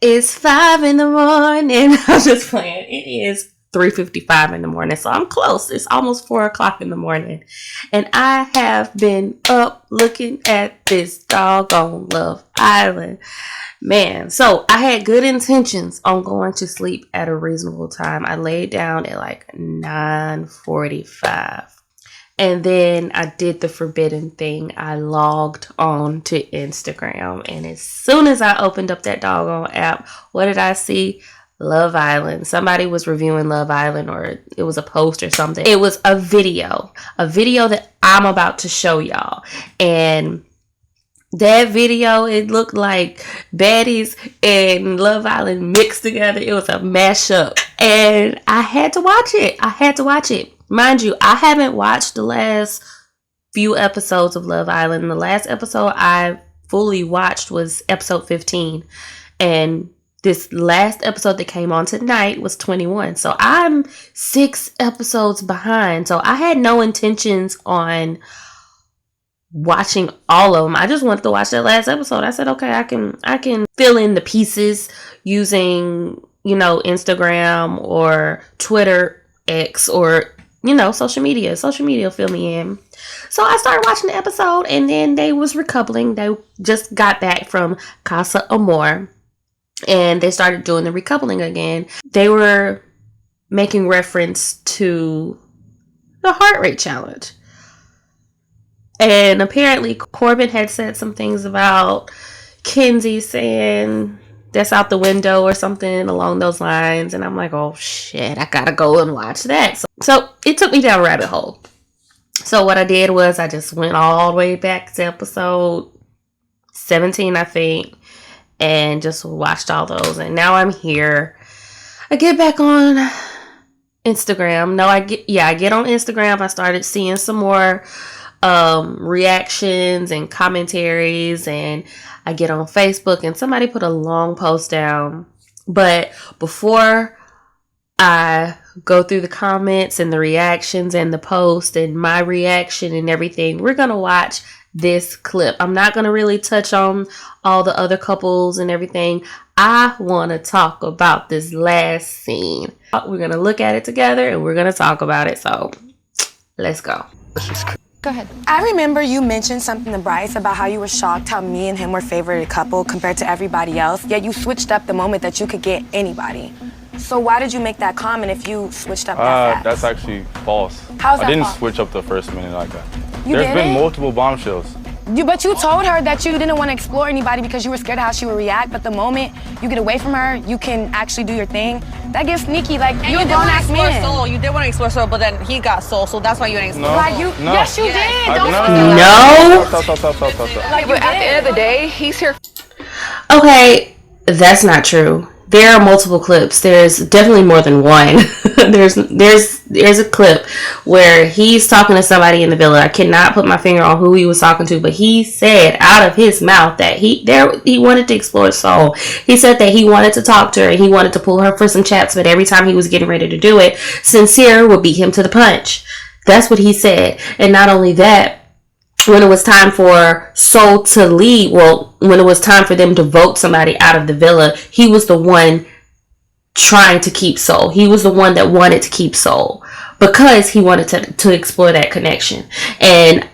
It's 5 in the morning. I'm just playing. It is 3:55 in the morning, so I'm close. It's almost 4 o'clock in the morning, and I have been up looking at this doggone Love Island. Man, so I had good intentions on going to sleep at a reasonable time. I laid down at like 9:45. And then I did the forbidden thing. I logged on to Instagram. And as soon as I opened up that doggone app, what did I see? Love Island. Somebody was reviewing Love Island, or it was a post or something. It was a video that I'm about to show y'all. And that video, it looked like baddies and Love Island mixed together. It was a mashup. And I had to watch it. Mind you, I haven't watched the last few episodes of Love Island. The last episode I fully watched was episode 15. And this last episode that came on tonight was 21. So I'm 6 episodes behind. So I had no intentions on watching all of them. I just wanted to watch that last episode. I said, okay, I can fill in the pieces using, Instagram or Twitter, X, or social media fill me in. So I started watching the episode, and then they was recoupling. They just got back from Casa Amor, and they started doing the recoupling again. They were making reference to the heart rate challenge. And apparently Corbin had said some things about Kenzie saying that's out the window or something along those lines. And I'm like, oh shit, I gotta go and watch that. So it took me down a rabbit hole. So what I did was I just went all the way back to episode 17, I think, and just watched all those. And now I'm here. I get back on Instagram. I get on Instagram. I started seeing some more reactions and commentaries, and I get on Facebook, and somebody put a long post down. But before I go through the comments and the reactions and the post and my reaction and everything, we're gonna watch this clip. I'm not gonna really touch on all the other couples and everything. I want to talk about this last scene. We're gonna look at it together and we're gonna talk about it. So let's go. Go ahead. I remember you mentioned something to Bryce about how you were shocked how me and him were favorite couple compared to everybody else, yet you switched up the moment that you could get anybody. So why did you make that comment if you switched up that fast? That's actually false. How's that I didn't false? switch up the first minute like that. There's been multiple bombshells. But you told her that you didn't want to explore anybody because you were scared of how she would react, but the moment you get away from her, you can actually do your thing. That gets sneaky, like, And you're you a did want to grown-ass explore man. Soul. You did want to explore Soul, but then he got Soul, so that's why you didn't explore. No. Yes, you did. Don't No. Stop. Like, but at the end of the day, he's here. Okay, that's not true. There are multiple clips. There's definitely more than one. there's a clip where he's talking to somebody in the villa. I cannot put my finger on who he was talking to, but he said out of his mouth that he wanted to explore Soul. He said that he wanted to talk to her and he wanted to pull her for some chats, but every time he was getting ready to do it, Sincere would beat him to the punch. That's what he said. And not only that, when it was time for Soul to leave, when it was time for them to vote somebody out of the villa, he was the one trying to keep Soul. He was the one that wanted to keep Soul because he wanted to explore that connection. And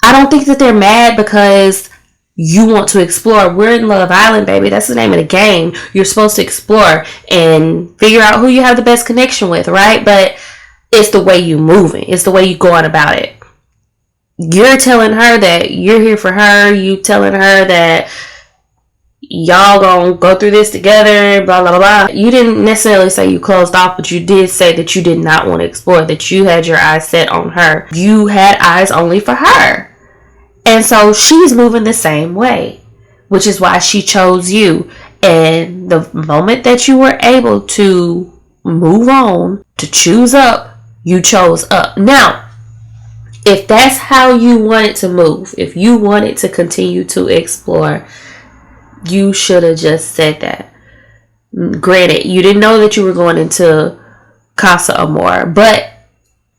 I don't think that they're mad because you want to explore. We're in Love Island, baby. That's the name of the game. You're supposed to explore and figure out who you have the best connection with, right? But it's the way you moving. It's the way you going about it. You're telling her that you're here for her. You telling her that y'all gonna go through this together, blah, blah, blah. You didn't necessarily say you closed off, but you did say that you did not want to explore, that you had your eyes set on her. You had eyes only for her. And so she's moving the same way, which is why she chose you. And the moment that you were able to move on, to choose up, you chose up. Now, if that's how you wanted to move, if you wanted to continue to explore, you should have just said that. Granted, you didn't know that you were going into Casa Amor, but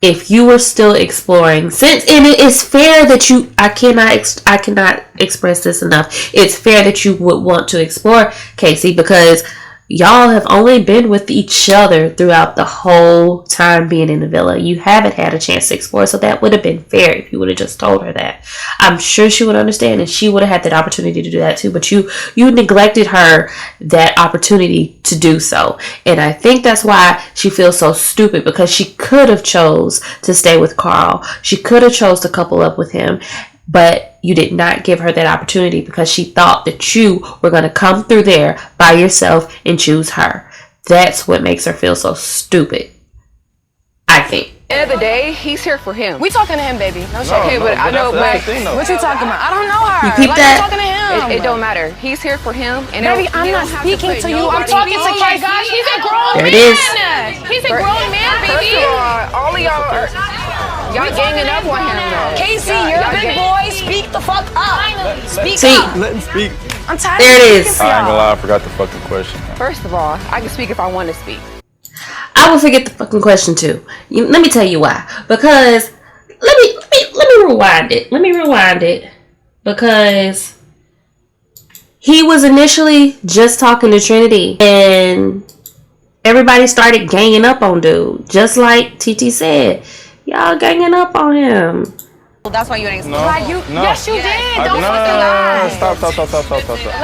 if you were still exploring, since, and it is fair that you, I cannot express this enough. It's fair that you would want to explore, Casey, because y'all have only been with each other throughout the whole time being in the villa. You haven't had a chance to explore, so that would have been fair if you would have just told her that. I'm sure she would understand, and she would have had that opportunity to do that too, but you neglected her that opportunity to do so. And I think that's why she feels so stupid, because she could have chose to stay with Carl. She could have chose to couple up with him, but you did not give her that opportunity because she thought that you were going to come through there by yourself and choose her. That's what makes her feel so stupid, I think. At the end of the day, he's here for him. We talking to him, baby. No shit. Okay, but I know, that's the thing, though. What you talking about? I don't know her. You peep like, that? I'm talking to him. It don't matter. He's here for him. And Baby, I'm not speaking to you. I'm talking to Casey. Gosh, he's a grown There man. it is. He's a grown man, baby. First of all of y'all are ganging up on him, though. Casey, you're a big boy. Speak the fuck up. Speak See, up. Let him speak. I'm tired there of it speaking is. for I ain't gonna y'all. lie, I forgot the fucking question. First of all, I can speak if I want to speak. I will forget the fucking question too. Let me tell you why. Because let me rewind it. Let me rewind it. Because he was initially just talking to Trinity, and everybody started ganging up on dude. Just like TT said, y'all ganging up on him. That's why you ain't. No, Like you, no. yes, you did. Don't no, fucking lie. Stop.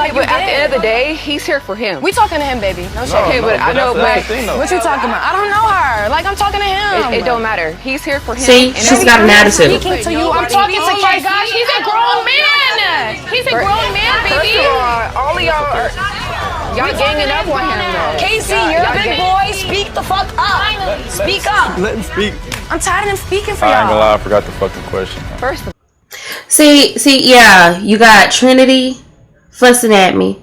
Like, But at the end of the day, day, he's here for him. we talking to him, baby. No shit. Okay, but I know, that's the thing, though. What you talking about? I don't know her. Like, I'm talking to him. It don't matter. He's here for him. See, And she's every- got an I'm not attitude. speaking to you. I'm talking to Casey. Gosh, he's a grown man. He's a grown man, baby. First of all of y'all are ganging up on him, though. Casey, you're a big boy. Speak the fuck up. Speak up. Let him speak. I'm tired of him speaking for I ain't gonna y'all. lie, I forgot the fucking question. First of all, See, yeah, you got Trinity fussing at me.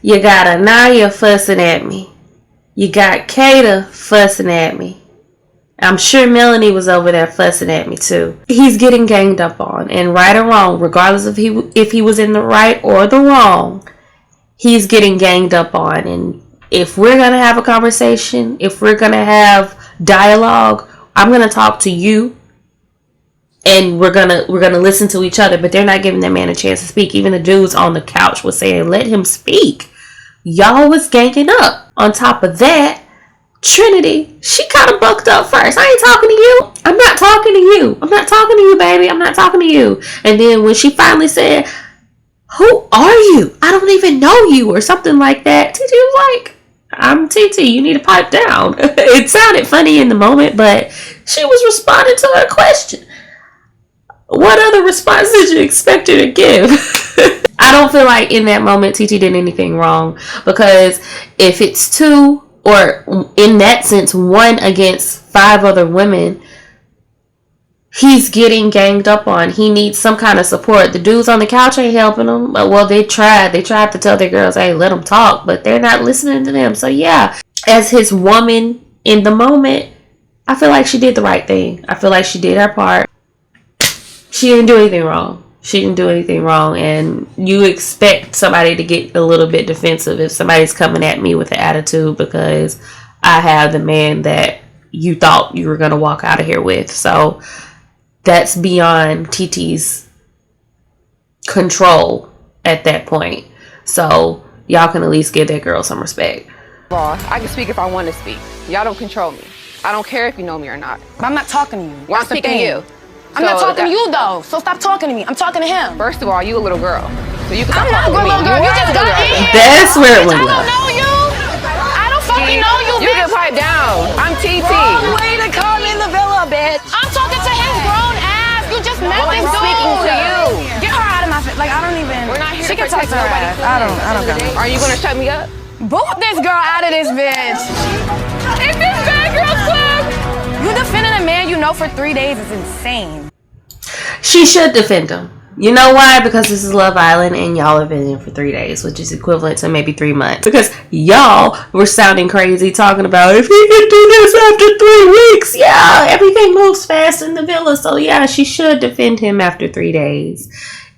You got Aniyah fussing at me. You got Kata fussing at me. I'm sure Melanie was over there fussing at me too. He's getting ganged up on, and right or wrong, regardless of if he was in the right or the wrong, he's getting ganged up on. And if we're gonna have a conversation, if we're gonna have dialogue, I'm gonna talk to you, and we're gonna listen to each other. But they're not giving that man a chance to speak. Even the dudes on the couch was saying, "Let him speak." Y'all was ganging up. On top of that, Trinity, she kind of bucked up first. I ain't talking to you. I'm not talking to you. I'm not talking to you, baby. I'm not talking to you. And then when she finally said, "Who are you? I don't even know you," or something like that, TT was like, "I'm TT. You need to pipe down." It sounded funny in the moment, but she was responding to her question. What other response did you expect her to give? I don't feel like in that moment TT did anything wrong, because if it's two, or in that sense, one against 5 other women, he's getting ganged up on. He needs some kind of support. The dudes on the couch ain't helping him. Well, they tried to tell their girls, "Hey, let them talk," but they're not listening to them. So yeah, as his woman in the moment, I feel like she did the right thing. I feel like she did her part. She didn't do anything wrong. And you expect somebody to get a little bit defensive if somebody's coming at me with an attitude because I have the man that you thought you were going to walk out of here with. So that's beyond TT's control at that point. So y'all can at least give that girl some respect. I can speak if I want to speak. Y'all don't control me. I don't care if you know me or not. But I'm not talking to you. Well, I'm That's the speaking to thing. you. I'm not So talking to you though. So stop talking to me. I'm talking to him. First of all, you a little girl. So you can I'm stop not a talking to me. little girl. You just got in here. That's where it Bitch, went I don't left. know you. I don't fucking know you, You bitch. can pipe down. I'm TT. Wrong way to come in the villa, bitch. I'm talking to his grown ass. You just met I'm this dude. speaking to you. Get her out of my face. Like, I don't even. We're not here She to can talk protect to her nobody. ass. I don't care. Are you gonna shut me up? Boot this girl out of this bitch. It's this bad girl club. You defending a man you know for 3 days is insane. She should defend him. You know why? Because this is Love Island and y'all have been in for 3 days, which is equivalent to maybe 3 months. Because y'all were sounding crazy talking about if he can do this after 3 weeks. Yeah, everything moves fast in the villa. So yeah, she should defend him after 3 days.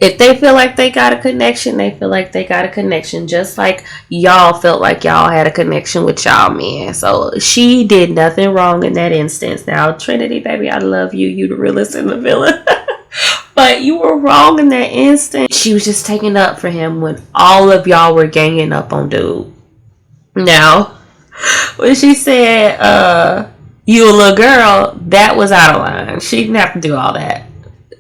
If they feel like they got a connection, they feel like they got a connection. Just like y'all felt like y'all had a connection with y'all man. So she did nothing wrong in that instance. Now, Trinity, baby, I love you. You the realest in the villa. But you were wrong in that instant. She was just taking up for him when all of y'all were ganging up on dude. Now, when she said, you a little girl, that was out of line. She didn't have to do all that.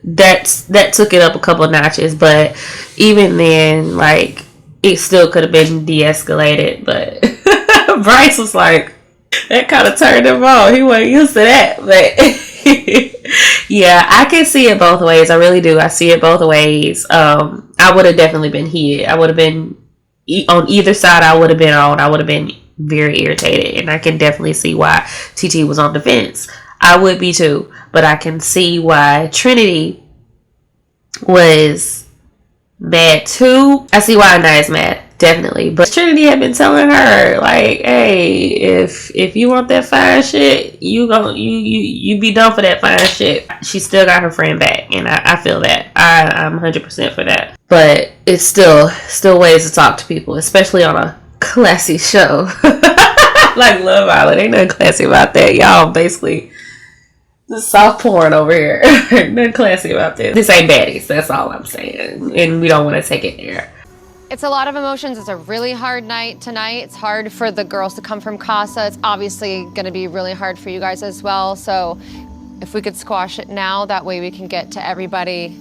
That took it up a couple of notches, but even then, like, it still could have been de-escalated. But Bryce was like, that kind of turned him on. He wasn't used to that. But yeah, I can see it both ways. I really do. I see it both ways. I would have definitely been here. I would have been on either side. I would have been on. I would have been very irritated, and I can definitely see why TT was on the fence. I would be too, but I can see why Trinity was mad too. I see why Aniah's mad, definitely. But Trinity had been telling her, like, hey, if you want that fine shit, you be done for that fine shit. She still got her friend back, and I feel that. I'm 100% for that. But it's still ways to talk to people, especially on a classy show like Love Island. Ain't nothing classy about that. Y'all basically just soft porn over here. Nothing classy about this. This ain't baddies. That's all I'm saying. And we don't want to take it there. It's a lot of emotions. It's a really hard night tonight. It's hard for the girls to come from Casa. It's obviously going to be really hard for you guys as well. So if we could squash it now, that way we can get to everybody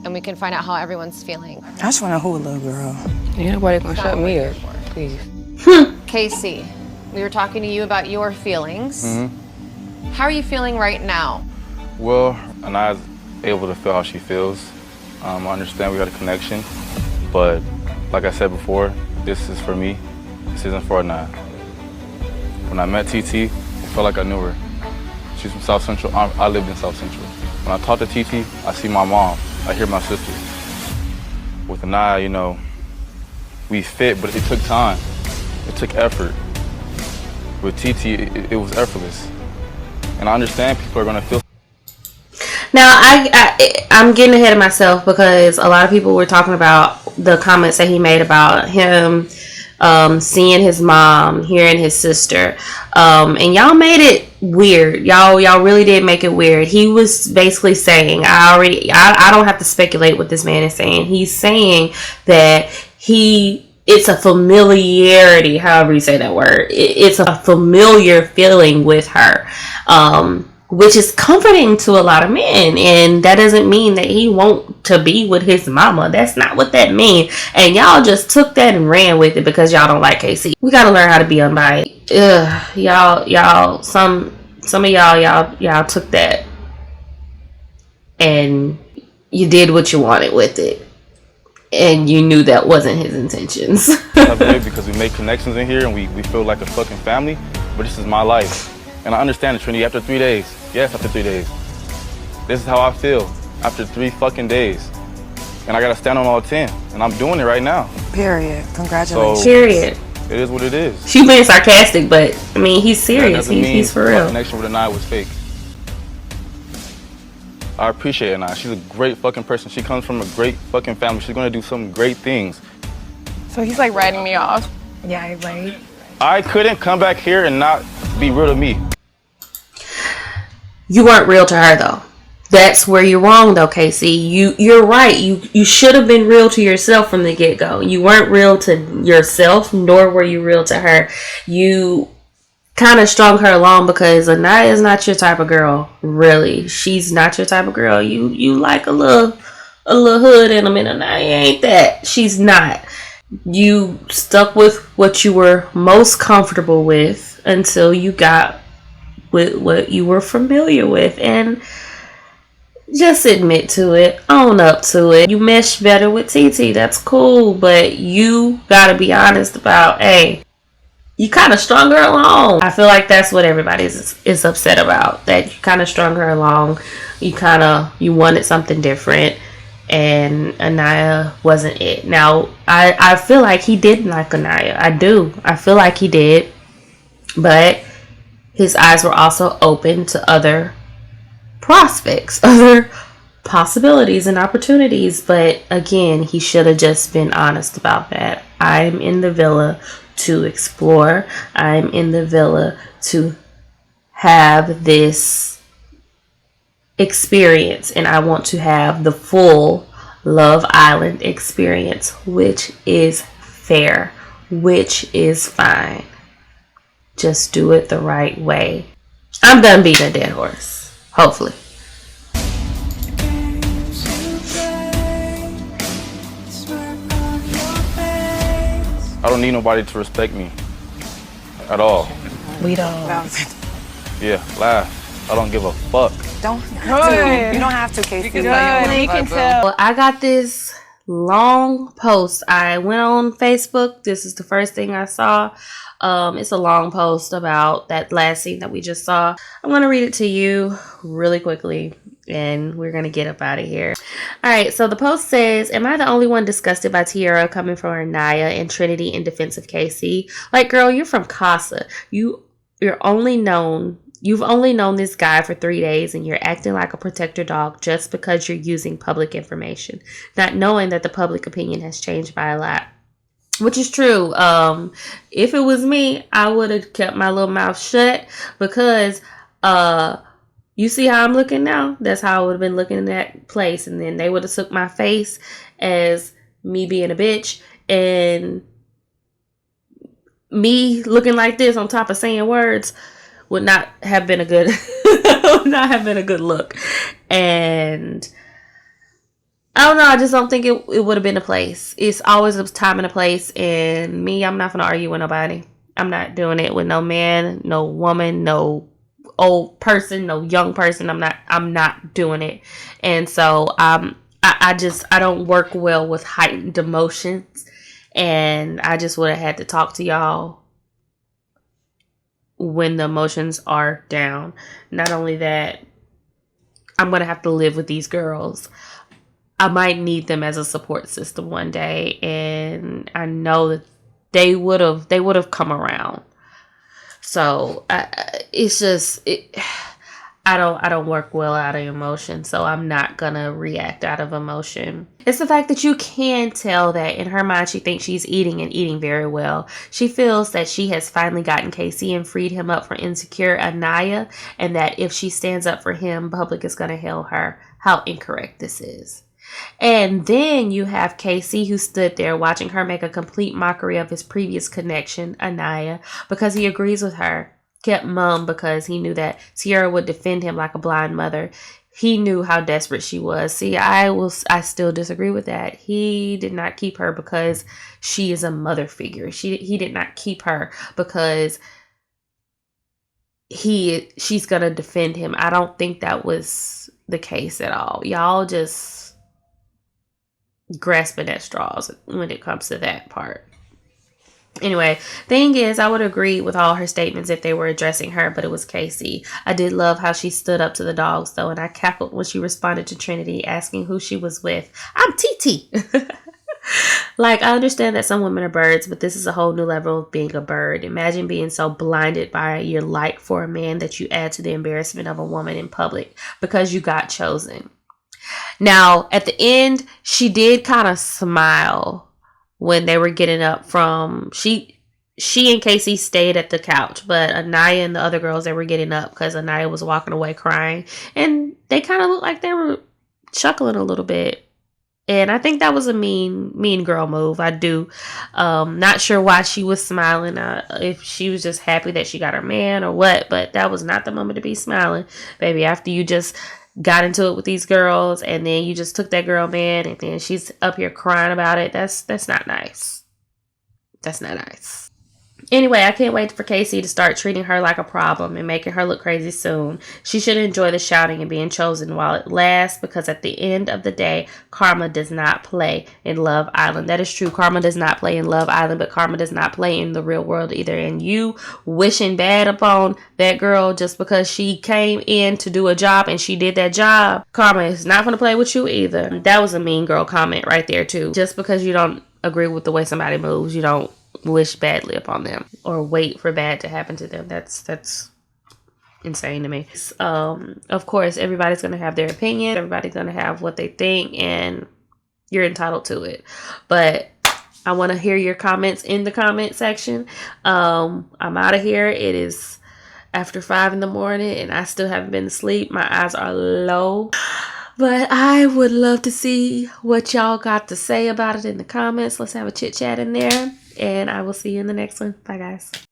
and we can find out how everyone's feeling. I just want to hold a little girl. Ain't nobody gonna shut me up, please. Casey, we were talking to you about your feelings. Mm-hmm. How are you feeling right now? Well, Aniyah's able to feel how she feels. I understand we got a connection, but like I said before, this is for me. This isn't for Aniyah. When I met TT, it felt like I knew her. She's from South Central. I lived in South Central. When I talk to TT, I see my mom. I hear my sister. With Aniyah, you know, we fit, but it took time. It took effort. With TT, it was effortless. And I understand people are gonna feel. Now, I'm getting ahead of myself because a lot of people were talking about the comments that he made about him seeing his mom, hearing his sister, and y'all made it weird. Y'all really did make it weird. He was basically saying, I don't have to speculate what this man is saying. He's saying that it's a familiarity, however you say that word. It's a familiar feeling with her, which is comforting to a lot of men. And that doesn't mean that he want to be with his mama. That's not what that means. And y'all just took that and ran with it because y'all don't like KC. We gotta learn how to be unbiased. Y'all, some of y'all took that and you did what you wanted with it. And you knew that wasn't his intentions. Because we make connections in here and we feel like a fucking family, but this is my life. And I understand it, Trinity, after 3 days. Yes, after 3 days. This is how I feel after 3 fucking days. And I gotta stand on all 10. And I'm doing it right now. Period. Congratulations. So, Period. It is what it is. She's being sarcastic, but I mean, he's serious. He's for real. My connection with Aniyah was fake. I appreciate Aniyah. She's a great fucking person. She comes from a great fucking family. She's gonna do some great things. So he's like writing me off. Yeah, right. I couldn't come back here and not be real to me. You weren't real to her though. That's where you're wrong though, Casey. You're right. You should have been real to yourself from the get-go. You weren't real to yourself, nor were you real to her. You kind of strung her along because Aniyah is not your type of girl. Really, she's not your type of girl. You like a little hood in them, and Aniyah ain't that. She's not. You stuck with what you were most comfortable with until you got with what you were familiar with, and just admit to it, own up to it. You mesh better with TT, that's cool, but you gotta be honest about, hey, you kind of strung her along. I feel like that's what everybody is upset about, that you kind of strung her along. You wanted something different, and Aniyah wasn't it. Now, I feel like he did like Aniyah. I do. I feel like he did, but his eyes were also open to other prospects, other possibilities and opportunities. But again, he should have just been honest about that. I'm in the villa to explore. I'm in the villa to have this experience, and I want to have the full Love Island experience, which is fair, which is fine. Just do it the right way. I'm done beating a dead horse. Hopefully. I don't need nobody to respect me at all. We don't. Yeah, laugh. I don't give a fuck. Don't have to. You don't have to, Casey. You can tell. Well, I got this long post. I went on Facebook. This is the first thing I saw. It's a long post about that last scene that we just saw. I'm going to read it to you really quickly, and we're going to get up out of here. All right, so the post says, am I the only one disgusted by Tiara coming from Aniyah and Trinity in defense of KC? Like, girl, you're from Casa. You've only known this guy for 3 days, and you're acting like a protector dog just because you're using public information, not knowing that the public opinion has changed by a lot. Which is true. If it was me, I would have kept my little mouth shut, because you see how I'm looking now? That's how I would have been looking in that place. And then they would have took my face as me being a bitch, and me looking like this on top of saying words would not have been a good look. And I don't know, I just don't think it would have been a place. It's always a time and a place, and me, I'm not gonna argue with nobody. I'm not doing it with no man, no woman, no old person, no young person. I'm not doing it. And so I don't work well with heightened emotions, and I just would have had to talk to y'all when the emotions are down. Not only that, I'm gonna have to live with these girls. I might need them as a support system one day, and I know that they would have come around. So I don't work well out of emotion, so I'm not gonna react out of emotion. It's the fact that you can tell that in her mind she thinks she's eating very well. She feels that she has finally gotten KC and freed him up from insecure Aniyah, and that if she stands up for him, public is gonna hail her. How incorrect this is. And then you have KC, who stood there watching her make a complete mockery of his previous connection, Aniyah, because he agrees with her. Kept mum because he knew that Tiara would defend him like a blind mother. He knew how desperate she was. See, I still disagree with that. He did not keep her because she is a mother figure. He did not keep her because she's gonna defend him. I don't think that was the case at all. Y'all just grasping at straws when it comes to that part. Anyway, thing is, I would agree with all her statements if they were addressing her, but it was KC. I did love how she stood up to the dogs, though, and I cackled when she responded to Trinity, asking who she was with. I'm TT. Like, I understand that some women are birds, but this is a whole new level of being a bird. Imagine being so blinded by your like for a man that you add to the embarrassment of a woman in public because you got chosen. Now, at the end, she did kind of smile when they were getting up from, she and Casey stayed at the couch, but Aniyah and the other girls, they were getting up because Aniyah was walking away crying, and they kind of looked like they were chuckling a little bit. And I think that was a mean girl move. I do. Not sure why she was smiling, if she was just happy that she got her man or what, but that was not the moment to be smiling, baby. After you just got into it with these girls, and then you just took that girl man, and then she's up here crying about it. That's not nice. That's not nice. Anyway, I can't wait for Casey to start treating her like a problem and making her look crazy soon. She should enjoy the shouting and being chosen while it lasts, because at the end of the day, karma does not play in Love Island. That is true. Karma does not play in Love Island, but karma does not play in the real world either. And you wishing bad upon that girl just because she came in to do a job and she did that job, karma is not going to play with you either. That was a mean girl comment right there too. Just because you don't agree with the way somebody moves, you don't wish badly upon them or wait for bad to happen to them. That's insane to me. Of course, everybody's going to have their opinion. Everybody's going to have what they think, and you're entitled to it. But I want to hear your comments in the comment section. I'm out of here. It is after 5 in the morning and I still haven't been to sleep. My eyes are low. But I would love to see what y'all got to say about it in the comments. Let's have a chit chat in there. And I will see you in the next one. Bye, guys.